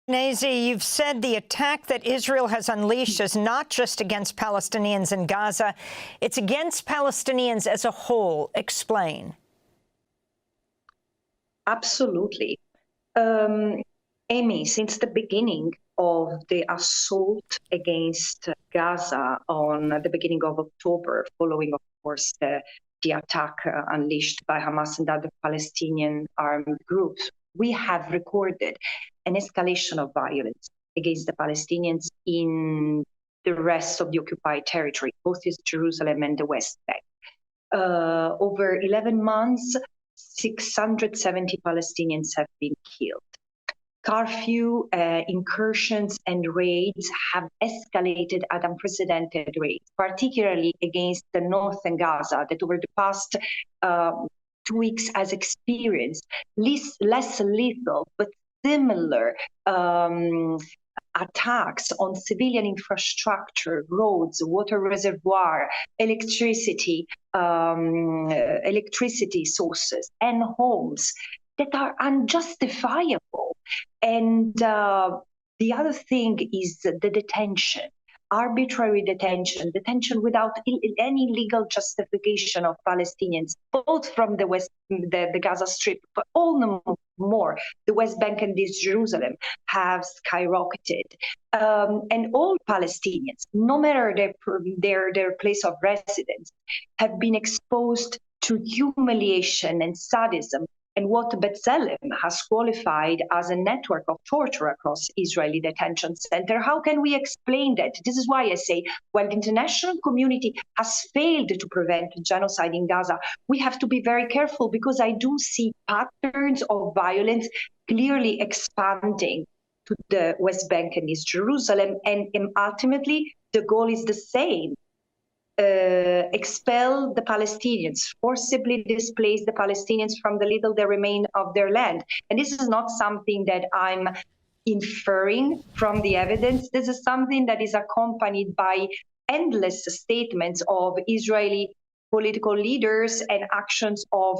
Nazy, you've said the attack that Israel has unleashed is not just against Palestinians in Gaza, it's against Palestinians as a whole. Explain. Absolutely. Amy, since the beginning of the assault against Gaza on the beginning of October, following, of course, the attack unleashed by Hamas and other Palestinian armed groups, we have recorded an escalation of violence against the Palestinians in the rest of the occupied territory, both East Jerusalem and the West Bank. Over 11 months, 670 Palestinians have been killed. Curfew, incursions and raids have escalated at unprecedented rates, particularly against the northern Gaza that over the past 2 weeks has experienced less lethal but similar attacks on civilian infrastructure, roads, water reservoir, electricity sources, and homes that are unjustifiable. And the other thing is the detention. Arbitrary detention without any legal justification of Palestinians, both from the Gaza Strip, but all the more the West Bank and East Jerusalem have skyrocketed. And all Palestinians, no matter their place of residence, have been exposed to humiliation and sadism, and what B'Tselem has qualified as a network of torture across Israeli detention centers. How can we explain that? This is why I say, while the international community has failed to prevent genocide in Gaza, we have to be very careful, because I do see patterns of violence clearly expanding to the West Bank and East Jerusalem, and ultimately the goal is the same. Expel the Palestinians, forcibly displace the Palestinians from the little that remain of their land. And this is not something that I'm inferring from the evidence. This is something that is accompanied by endless statements of Israeli political leaders and actions of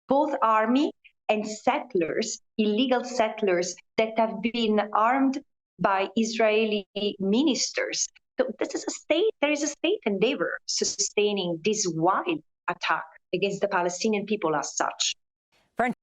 both army and settlers, illegal settlers that have been armed by Israeli ministers. So there is a state endeavor sustaining this wild attack against the Palestinian people as such.